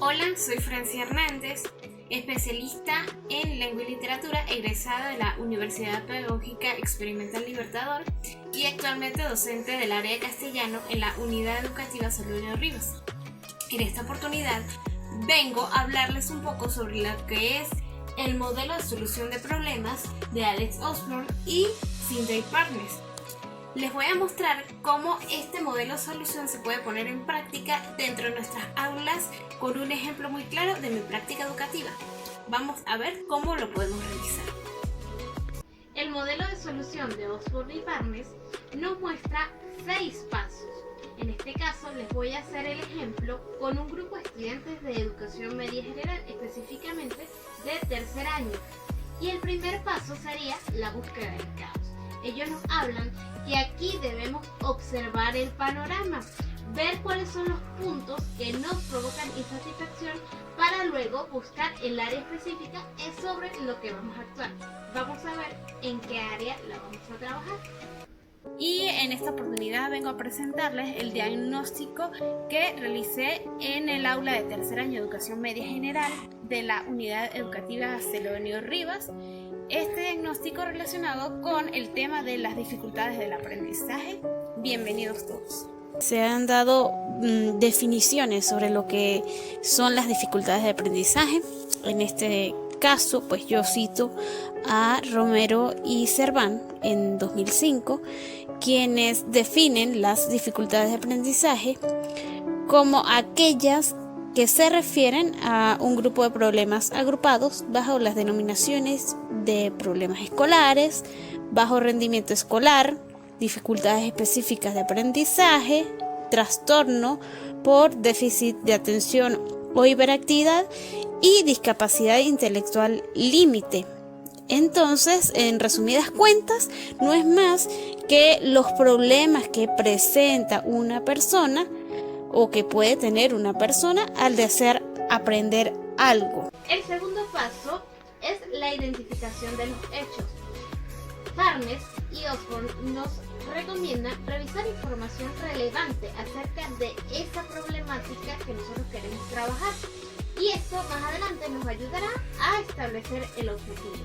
Hola, soy Francia Hernández, especialista en lengua y literatura, egresada de la Universidad Pedagógica Experimental Libertador y actualmente docente del área de castellano en la Unidad Educativa Celedonio Rivas. En esta oportunidad vengo a hablarles un poco sobre lo que es el modelo de solución de problemas de Alex Osborne y Cindy Partners. Les voy a mostrar cómo este modelo de solución se puede poner en práctica dentro de nuestras aulas con un ejemplo muy claro de mi práctica educativa. Vamos a ver cómo lo podemos realizar. El modelo de solución de Osborne y Partners nos muestra 6 pasos. En este caso les voy a hacer el ejemplo con un grupo de estudiantes de educación media general, específicamente de tercer año. Y el primer paso sería la búsqueda del caos. Ellos nos hablan que aquí debemos observar el panorama, ver cuáles son los puntos que nos provocan insatisfacción para luego buscar el área específica sobre lo que vamos a actuar. Vamos a ver en qué área la vamos a trabajar. Y en esta oportunidad vengo a presentarles el diagnóstico que realicé en el aula de tercer año de educación media general de la Unidad Educativa Celedonio Rivas. Este diagnóstico relacionado con el tema de las dificultades del aprendizaje. Bienvenidos todos. Se han dado definiciones sobre lo que son las dificultades de aprendizaje. En este caso, pues yo cito a Romero y Serván en 2005, quienes definen las dificultades de aprendizaje como aquellas que se refieren a un grupo de problemas agrupados bajo las denominaciones de problemas escolares, bajo rendimiento escolar, dificultades específicas de aprendizaje, trastorno por déficit de atención o hiperactividad y discapacidad intelectual límite. Entonces, en resumidas cuentas, no es más que los problemas que presenta una persona o que puede tener una persona al desear aprender algo. El segundo paso es la identificación de los hechos. Partners y Osborne nos recomiendan revisar información relevante acerca de esa problemática que nosotros queremos trabajar, y esto más adelante nos ayudará a establecer el objetivo.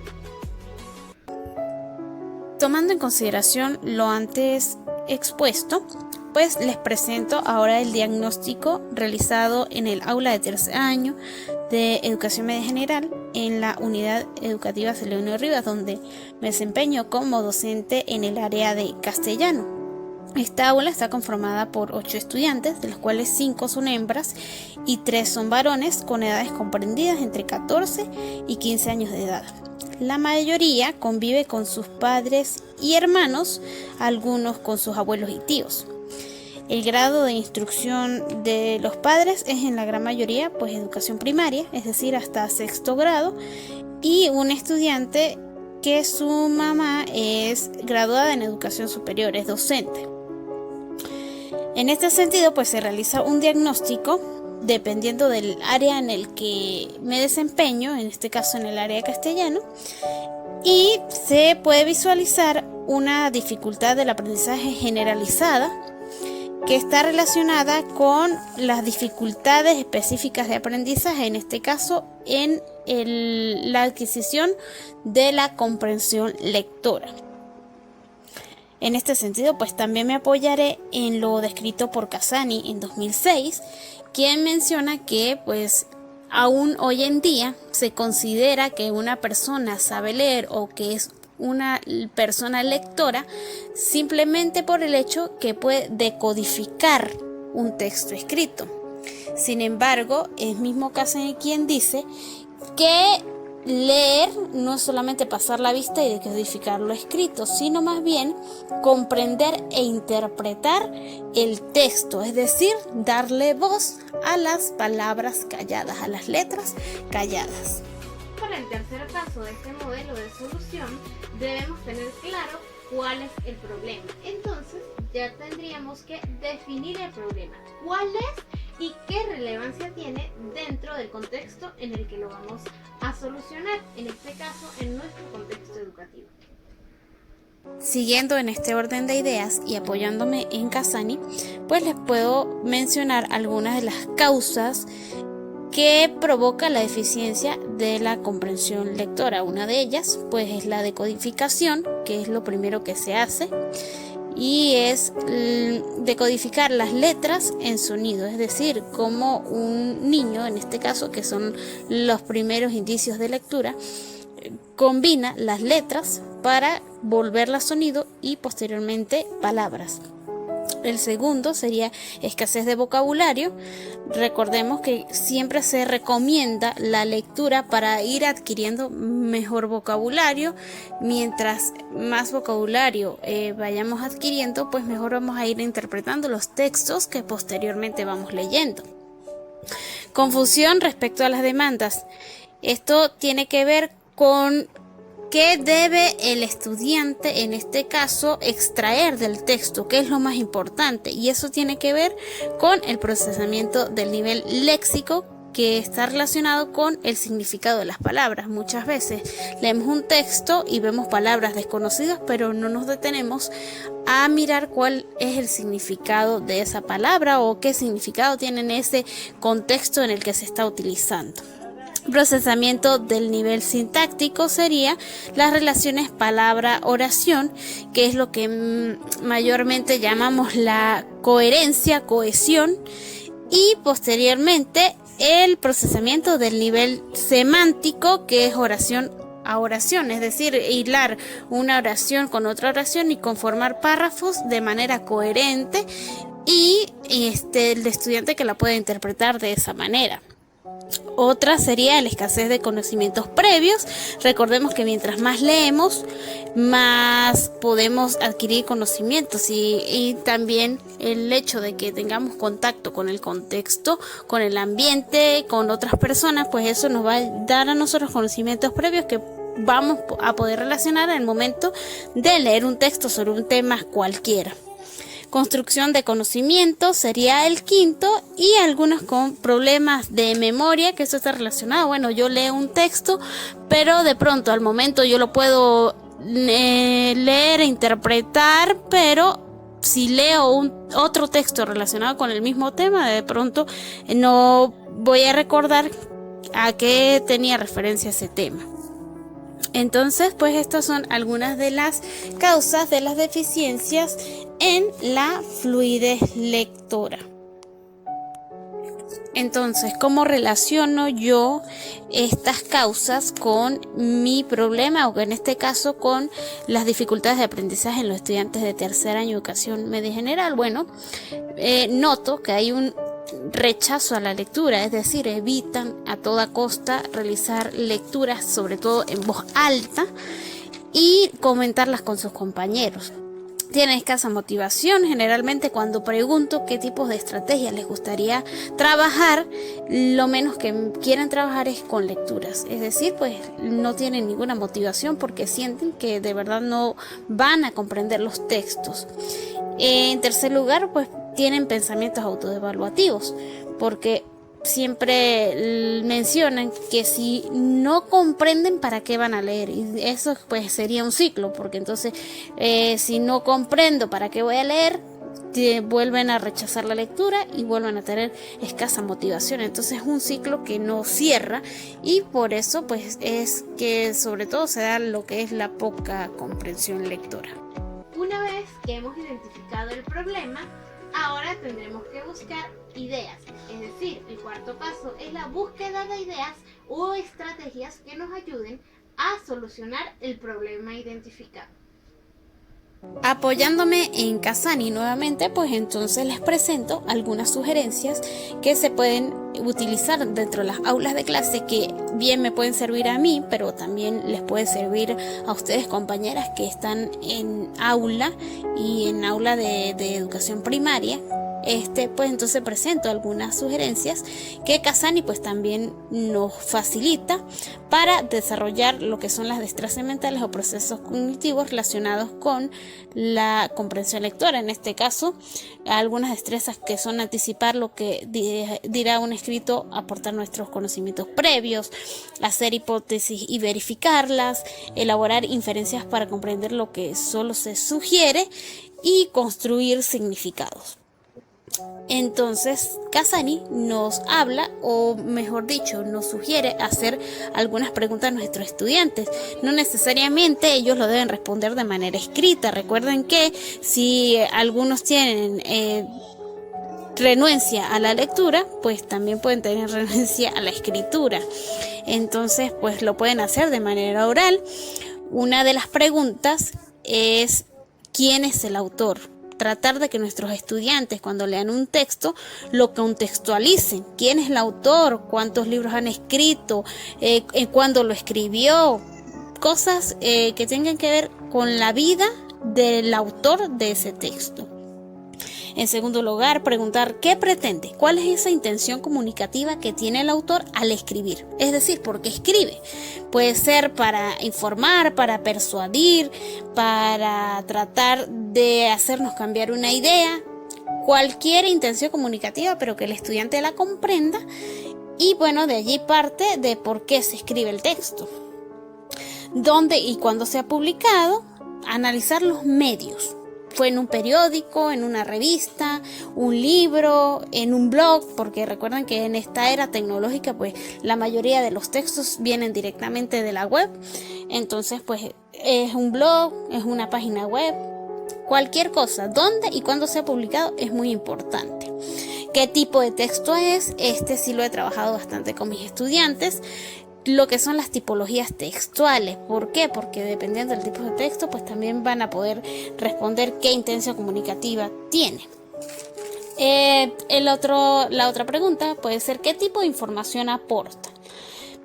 Tomando en consideración lo antes expuesto, pues les presento ahora el diagnóstico realizado en el aula de tercer año de educación media general en la Unidad Educativa Celedonio Rivas, donde me desempeño como docente en el área de castellano. Esta aula está conformada por 8 estudiantes, de los cuales 5 son hembras y 3 son varones, con edades comprendidas entre 14 y 15 años de edad. La mayoría convive con sus padres y hermanos, algunos con sus abuelos y tíos. El grado de instrucción de los padres es en la gran mayoría pues educación primaria, es decir, hasta sexto grado, y un estudiante que su mamá es graduada en educación superior, es docente. En este sentido pues se realiza un diagnóstico dependiendo del área en el que me desempeño, en este caso en el área de castellano, y se puede visualizar una dificultad del aprendizaje generalizada que está relacionada con las dificultades específicas de aprendizaje, en este caso en la adquisición de la comprensión lectora. En este sentido, pues también me apoyaré en lo descrito por Casani en 2006, quien menciona que pues aún hoy en día se considera que una persona sabe leer o que es una persona lectora simplemente por el hecho que puede decodificar un texto escrito. Sin embargo, es mismo Casani quien dice que leer no es solamente pasar la vista y decodificar lo escrito, sino más bien comprender e interpretar el texto, es decir, darle voz a las palabras calladas, a las letras calladas. Para el tercer paso de este modelo de solución debemos tener claro cuál es el problema. Entonces ya tendríamos que definir el problema, cuál es y qué relevancia tiene dentro del contexto en el que lo vamos a solucionar, en este caso en nuestro contexto educativo. Siguiendo en este orden de ideas y apoyándome en Casani, pues les puedo mencionar algunas de las causas que provoca la deficiencia de la comprensión lectora. Una de ellas pues es la decodificación, que es lo primero que se hace, y es decodificar las letras en sonido, es decir, como un niño, en este caso, que son los primeros indicios de lectura, combina las letras para volverlas sonido y posteriormente palabras. El segundo sería escasez de vocabulario. Recordemos que siempre se recomienda la lectura para ir adquiriendo mejor vocabulario. Mientras más vocabulario vayamos adquiriendo, pues mejor vamos a ir interpretando los textos que posteriormente vamos leyendo. Confusión respecto a las demandas. Esto tiene que ver con ¿qué debe el estudiante, en este caso, extraer del texto? ¿Qué es lo más importante? Y eso tiene que ver con el procesamiento del nivel léxico, que está relacionado con el significado de las palabras. Muchas veces leemos un texto y vemos palabras desconocidas, pero no nos detenemos a mirar cuál es el significado de esa palabra o qué significado tiene en ese contexto en el que se está utilizando. Procesamiento del nivel sintáctico sería las relaciones palabra-oración, que es lo que mayormente llamamos la coherencia, cohesión, y posteriormente el procesamiento del nivel semántico, que es oración a oración, es decir, hilar una oración con otra oración y conformar párrafos de manera coherente, y el estudiante que la pueda interpretar de esa manera. Otra sería la escasez de conocimientos previos. Recordemos que mientras más leemos, más podemos adquirir conocimientos, y también el hecho de que tengamos contacto con el contexto, con el ambiente, con otras personas, pues eso nos va a dar a nosotros conocimientos previos que vamos a poder relacionar en el momento de leer un texto sobre un tema cualquiera. Construcción de conocimiento sería el quinto, y algunos con problemas de memoria, que eso está relacionado. Bueno, yo leo un texto, pero de pronto al momento yo lo puedo leer e interpretar, pero si leo otro texto relacionado con el mismo tema, de pronto no voy a recordar a qué tenía referencia ese tema. Entonces, pues estas son algunas de las causas de las deficiencias en la fluidez lectora. Entonces, ¿cómo relaciono yo estas causas con mi problema, o en este caso con las dificultades de aprendizaje en los estudiantes de tercer año de educación media general? Bueno, noto que hay un rechazo a la lectura, es decir, evitan a toda costa realizar lecturas, sobre todo en voz alta, y comentarlas con sus compañeros. Tienen escasa motivación. Generalmente cuando pregunto qué tipos de estrategias les gustaría trabajar, lo menos que quieren trabajar es con lecturas, es decir, pues no tienen ninguna motivación porque sienten que de verdad no van a comprender los textos. En tercer lugar, pues tienen pensamientos autoevaluativos, porque siempre mencionan que si no comprenden, ¿para qué van a leer? Y eso pues sería un ciclo, porque entonces si no comprendo, ¿para qué voy a leer? Vuelven a rechazar la lectura y vuelven a tener escasa motivación. Entonces es un ciclo que no cierra, y por eso pues es que sobre todo se da lo que es la poca comprensión lectora. Una vez que hemos identificado el problema, ahora tendremos que buscar ideas, es decir, el cuarto paso es la búsqueda de ideas o estrategias que nos ayuden a solucionar el problema identificado. Apoyándome en Casani nuevamente, pues entonces les presento algunas sugerencias que se pueden utilizar dentro de las aulas de clase, que bien me pueden servir a mí, pero también les puede servir a ustedes, compañeras que están en aula y en aula de educación primaria. Pues entonces presento algunas sugerencias que Casani pues también nos facilita para desarrollar lo que son las destrezas mentales o procesos cognitivos relacionados con la comprensión lectora. En este caso, algunas destrezas que son anticipar lo que dirá un escrito, aportar nuestros conocimientos previos, hacer hipótesis y verificarlas, elaborar inferencias para comprender lo que solo se sugiere y construir significados. Entonces Casani nos habla, o mejor dicho, nos sugiere hacer algunas preguntas a nuestros estudiantes. No necesariamente ellos lo deben responder de manera escrita. Recuerden que si algunos tienen renuencia a la lectura, pues también pueden tener renuencia a la escritura. Entonces, pues lo pueden hacer de manera oral. Una de las preguntas es: ¿quién es el autor? Tratar de que nuestros estudiantes, cuando lean un texto, lo contextualicen. ¿Quién es el autor? ¿Cuántos libros han escrito? ¿Cuándo lo escribió? Cosas que tengan que ver con la vida del autor de ese texto. En segundo lugar, preguntar qué pretende, cuál es esa intención comunicativa que tiene el autor al escribir. Es decir, ¿por qué escribe? Puede ser para informar, para persuadir, para tratar de hacernos cambiar una idea. Cualquier intención comunicativa, pero que el estudiante la comprenda. Y bueno, de allí parte de por qué se escribe el texto. ¿Dónde y cuándo se ha publicado? Analizar los medios. Fue en un periódico, en una revista, un libro, en un blog, porque recuerden que en esta era tecnológica pues la mayoría de los textos vienen directamente de la web. Entonces pues es un blog, es una página web, cualquier cosa. ¿Dónde y cuándo se ha publicado? Es muy importante. ¿Qué tipo de texto es? Este sí lo he trabajado bastante con mis estudiantes. Lo que son las tipologías textuales. ¿Por qué? Porque dependiendo del tipo de texto, pues también van a poder responder qué intención comunicativa tiene. La otra pregunta puede ser: ¿qué tipo de información aporta?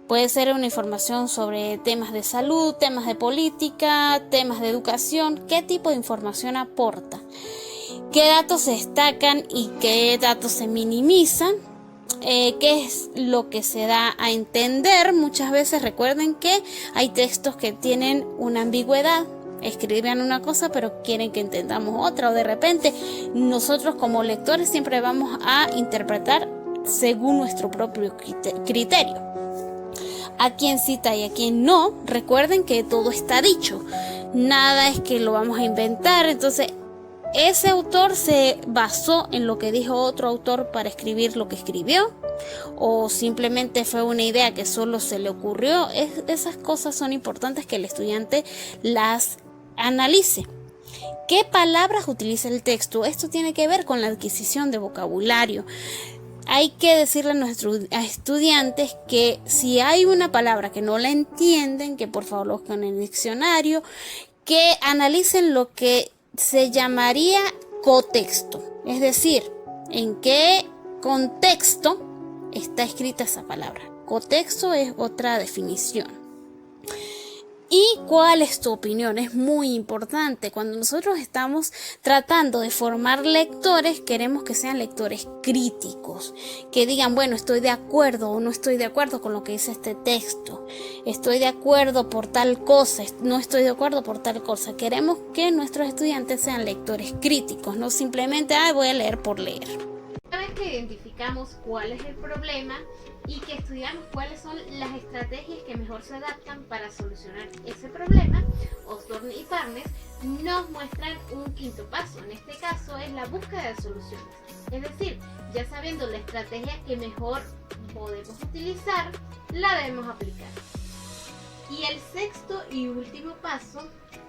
Puede ser una información sobre temas de salud, temas de política, temas de educación. ¿Qué tipo de información aporta? ¿Qué datos se destacan y qué datos se minimizan? ¿Qué es lo que se da a entender? Muchas veces recuerden que hay textos que tienen una ambigüedad. Escriben una cosa pero quieren que entendamos otra, o de repente nosotros como lectores siempre vamos a interpretar según nuestro propio criterio. A quién cita y a quién no. Recuerden que todo está dicho, nada es que lo vamos a inventar. Entonces ese autor se basó en lo que dijo otro autor para escribir lo que escribió, o simplemente fue una idea que solo se le ocurrió. Esas cosas son importantes que el estudiante las analice. ¿Qué palabras utiliza el texto? Esto tiene que ver con la adquisición de vocabulario. Hay que decirle a nuestros estudiantes que si hay una palabra que no la entienden, que por favor lo busquen en el diccionario, que analicen lo que se llamaría cotexto, es decir, en qué contexto está escrita esa palabra. Cotexto es otra definición. ¿Y cuál es tu opinión? Es muy importante. Cuando nosotros estamos tratando de formar lectores, queremos que sean lectores críticos, que digan, bueno, estoy de acuerdo o no estoy de acuerdo con lo que dice este texto, estoy de acuerdo por tal cosa, no estoy de acuerdo por tal cosa. Queremos que nuestros estudiantes sean lectores críticos, no simplemente, voy a leer por leer. Una vez que identificamos cuál es el problema y que estudiamos cuáles son las estrategias que mejor se adaptan para solucionar ese problema, Osborne y Parnes nos muestran un quinto paso. En este caso es la búsqueda de soluciones. Es decir, ya sabiendo la estrategia que mejor podemos utilizar, la debemos aplicar. Y el sexto y último paso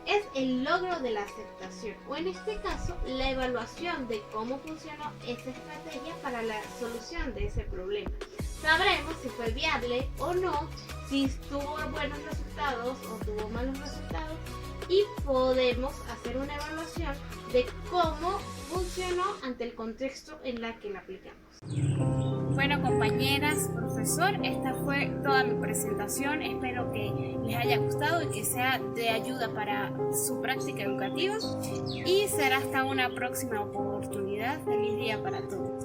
es el logro de la aceptación, o en este caso la evaluación de cómo funcionó esa estrategia para la solución de ese problema. Sabremos si fue viable o no, si tuvo buenos resultados o tuvo malos resultados, y podemos hacer una evaluación de cómo funcionó ante el contexto en la que la aplicamos. Bueno, compañeras, profesor, esta fue toda mi presentación. Espero que les haya gustado y que sea de ayuda para su práctica educativa. Y será hasta una próxima oportunidad. Feliz día para todos.